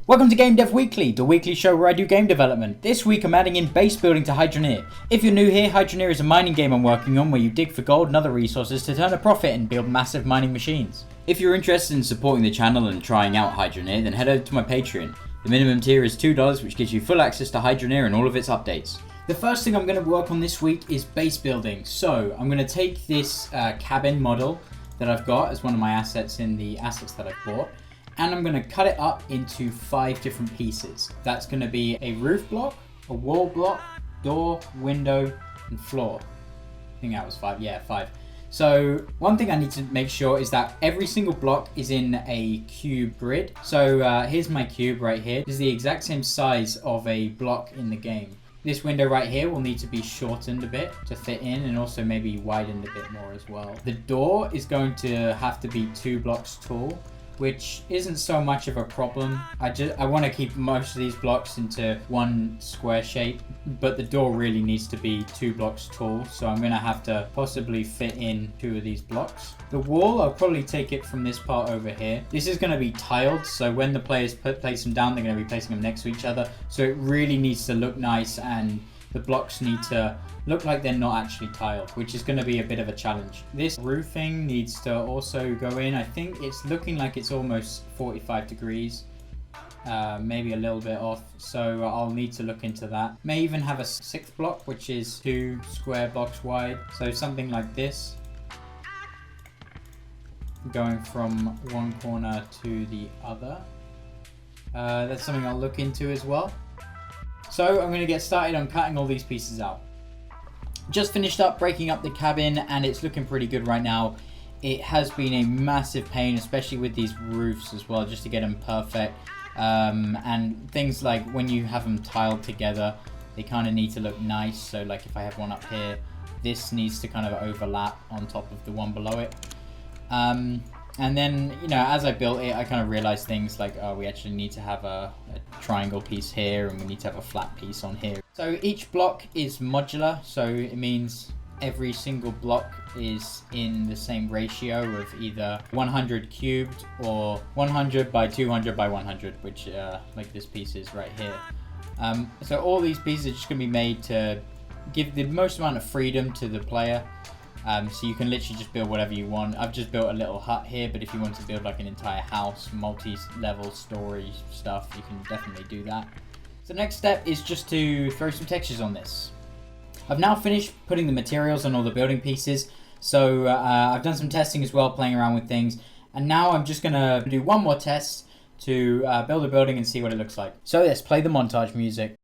Welcome to Game Dev Weekly, the weekly show where I do game development. This week I'm adding in base building to Hydroneer. If you're new here, Hydroneer is a mining game I'm working on where you dig for gold and other resources to turn a profit and build massive mining machines. If you're interested in supporting the channel and trying out Hydroneer, then head over to my Patreon. The minimum tier is $2, which gives you full access to Hydroneer and all of its updates. The first thing I'm going to work on this week is base building. So I'm going to take this cabin model that I've got as one of my assets in the assets that I've bought. And I'm going to cut it up into 5 different pieces. That's going to be a roof block, a wall block, door, window, and floor. I think that was 5. Yeah, 5. So one thing I need to make sure is that every single block is in a cube grid. So here's my cube right here. This is the exact same size of a block in the game. This window right here will need to be shortened a bit to fit in and also maybe widened a bit more as well. The door is going to have to be 2 blocks tall, which isn't so much of a problem. I want to keep most of these blocks into one square shape, but the door really needs to be 2 blocks tall, so I'm going to have to possibly fit in 2 of these blocks. The wall, I'll probably take it from this part over here. This is going to be tiled, so when the players place them down, they're going to be placing them next to each other, so it really needs to look nice and the blocks need to look like they're not actually tiled, which is going to be a bit of a challenge. This roofing needs to also go in. I think it's looking like it's almost 45 degrees, maybe a little bit off, so I'll need to look into that. May even have a 6th block, which is 2 square blocks wide, so something like this, going from one corner to the other. That's something I'll look into as well. So I'm going to get started on cutting all these pieces out. Just finished up breaking up the cabin and it's looking pretty good right now. It has been a massive pain, especially with these roofs as well, just to get them perfect. And things like when you have them tiled together, they kind of need to look nice. So like if I have one up here, this needs to kind of overlap on top of the one below it. And then, you know, as I built it, I kind of realized things like, oh, we actually need to have a triangle piece here and we need to have a flat piece on here. So each block is modular, so it means every single block is in the same ratio of either 100 cubed or 100 by 200 by 100, which like this piece is right here. So all these pieces are just going to be made to give the most amount of freedom to the player. So you can literally just build whatever you want. I've just built a little hut here, but if you want to build like an entire house, multi-level story stuff, you can definitely do that. So the next step is just to throw some textures on this. I've now finished putting the materials on all the building pieces. So I've done some testing as well, playing around with things. And now I'm just gonna do one more test to build a building and see what it looks like. So let's play the montage music.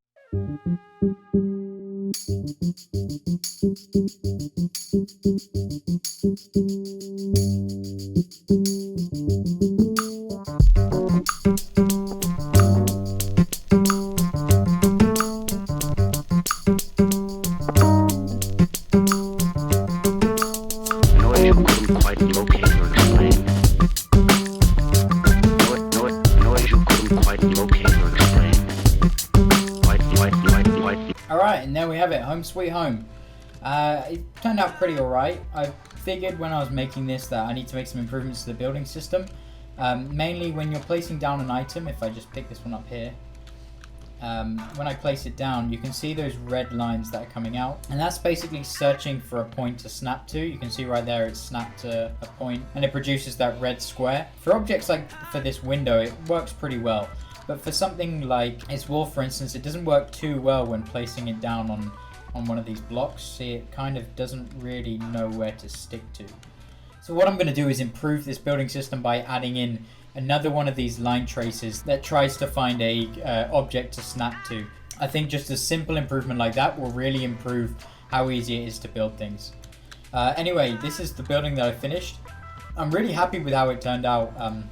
Alright, and there we have it, home sweet home. It turned out pretty alright. I figured when I was making this that I need to make some improvements to the building system. Mainly when you're placing down an item, if I just pick this one up here, when I place it down, you can see those red lines that are coming out. And that's basically searching for a point to snap to. You can see right there it's snapped to a point and it produces that red square. For objects like for this window, it works pretty well. But for something like its wall, for instance, it doesn't work too well when placing it down on one of these blocks. See, it kind of doesn't really know where to stick to. So what I'm going to do is improve this building system by adding in another one of these line traces that tries to find a object to snap to. I think just a simple improvement like that will really improve how easy it is to build things. Anyway, this is the building that I finished. I'm really happy with how it turned out. I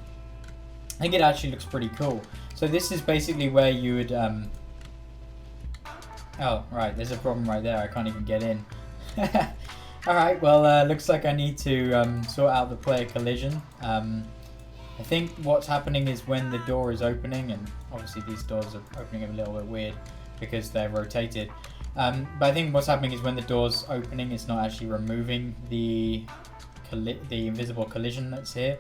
think it actually looks pretty cool. So this is basically where you would, oh, right, there's a problem right there. I can't even get in. Alright, well, looks like I need to sort out the player collision. I think what's happening is when the door is opening, and obviously these doors are opening a little bit weird because they're rotated. But I think what's happening is when the door's opening, it's not actually removing the invisible collision that's here.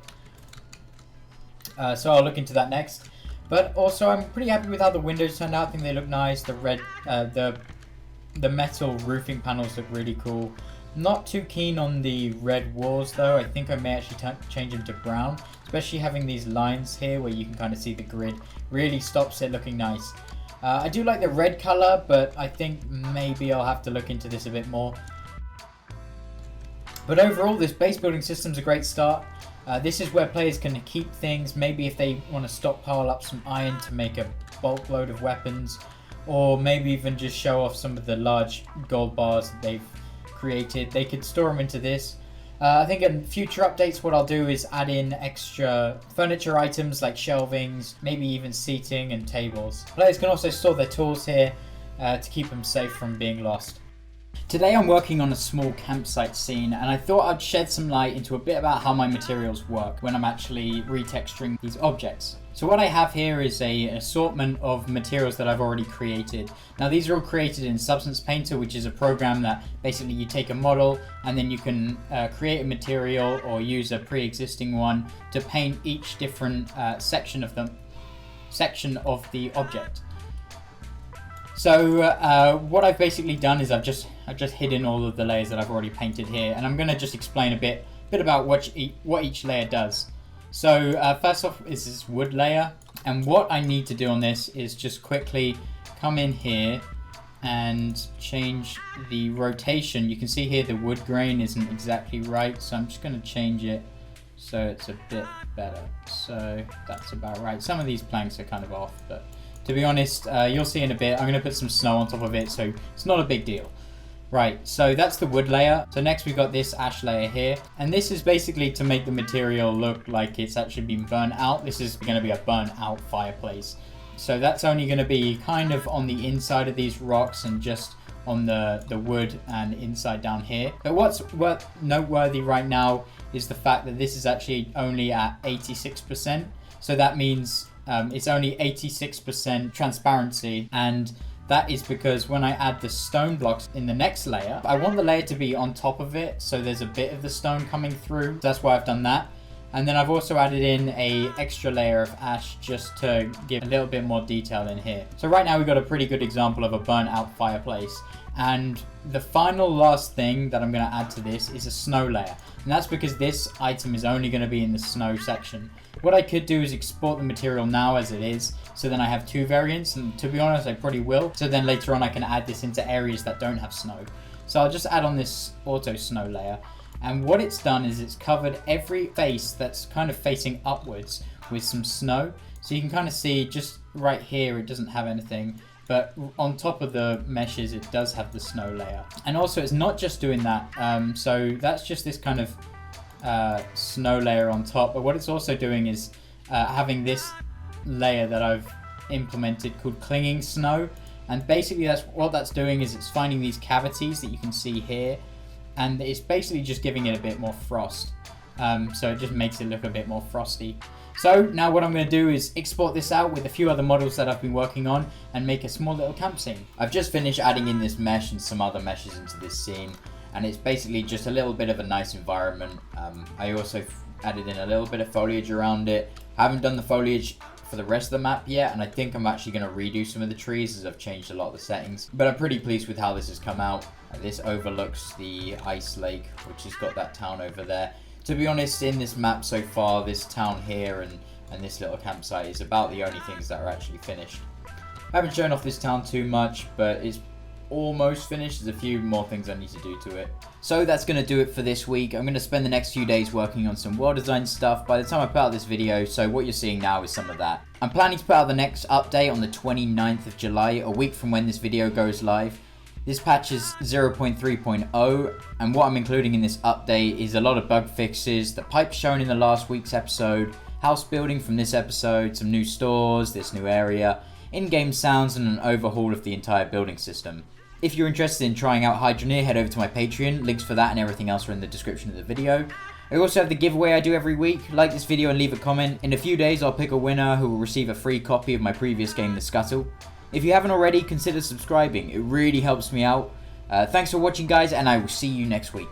So I'll look into that next. But also I'm pretty happy with how the windows turned out. I think they look nice. The red, the metal roofing panels look really cool. Not too keen on the red walls though. I think I may actually change them to brown. Especially having these lines here where you can kind of see the grid really stops it looking nice. I do like the red color, but I think maybe I'll have to look into this a bit more. But overall, this base building system's a great start. This is where players can keep things, maybe if they want to stockpile up some iron to make a bulk load of weapons, or maybe even just show off some of the large gold bars that they've created. They could store them into this. I think in future updates what I'll do is add in extra furniture items like shelvings, maybe even seating and tables. Players can also store their tools here to keep them safe from being lost. Today I'm working on a small campsite scene, and I thought I'd shed some light into a bit about how my materials work when I'm actually retexturing these objects. So what I have here is an assortment of materials that I've already created. Now these are all created in Substance Painter, which is a program that basically you take a model and then you can create a material or use a pre-existing one to paint each different section of the object. So what I've basically done is I've just hidden all of the layers that I've already painted here, and I'm going to just explain a bit about what each layer does. So first off is this wood layer, and what I need to do on this is just quickly come in here and change the rotation. You can see here the wood grain isn't exactly right, so I'm just going to change it so it's a bit better. So that's about right. Some of these planks are kind of off, but to be honest, you'll see in a bit. I'm going to put some snow on top of it, so it's not a big deal. Right, so that's the wood layer. So next we've got this ash layer here. And this is basically to make the material look like it's actually been burnt out. This is going to be a burnt out fireplace. So that's only going to be kind of on the inside of these rocks and just on the wood and inside down here. But what's noteworthy right now is the fact that this is actually only at 86%. So that means it's only 86% transparency, and that is because when I add the stone blocks in the next layer, I want the layer to be on top of it, so there's a bit of the stone coming through. That's why I've done that. And then I've also added in a extra layer of ash just to give a little bit more detail in here. So right now we've got a pretty good example of a burnt out fireplace. And the final last thing that I'm going to add to this is a snow layer. And that's because this item is only going to be in the snow section. What I could do is export the material now as it is, so then I have two variants, and to be honest I probably will. So then later on I can add this into areas that don't have snow. So I'll just add on this auto snow layer, and what it's done is it's covered every face that's kind of facing upwards with some snow. So you can kind of see just right here it doesn't have anything, but on top of the meshes it does have the snow layer. And also it's not just doing that, so that's just this kind of snow layer on top, but what it's also doing is having this layer that I've implemented called clinging snow, and basically what that's doing is it's finding these cavities that you can see here, and it's basically just giving it a bit more frost, so it just makes it look a bit more frosty. So now what I'm going to do is export this out with a few other models that I've been working on and make a small little camp scene. I've just finished adding in this mesh and some other meshes into this scene, and it's basically just a little bit of a nice environment. I also added in a little bit of foliage around it. I haven't done the foliage for the rest of the map yet, and I think I'm actually going to redo some of the trees as I've changed a lot of the settings. But I'm pretty pleased with how this has come out. This overlooks the ice lake, which has got that town over there. To be honest, in this map so far, this town here and this little campsite is about the only things that are actually finished. I haven't shown off this town too much, but it's almost finished. There's a few more things I need to do to it. So that's going to do it for this week. I'm going to spend the next few days working on some world design stuff by the time I put out this video, so what you're seeing now is some of that. I'm planning to put out the next update on the 29th of July, a week from when this video goes live. This patch is 0.3.0, and what I'm including in this update is a lot of bug fixes, the pipes shown in the last week's episode, house building from this episode, some new stores, this new area, in-game sounds, and an overhaul of the entire building system. If you're interested in trying out Hydroneer, head over to my Patreon. Links for that and everything else are in the description of the video. I also have the giveaway I do every week. Like this video and leave a comment. In a few days I'll pick a winner who will receive a free copy of my previous game, The Scuttle. If you haven't already, consider subscribing. It really helps me out. Thanks for watching guys, and I will see you next week.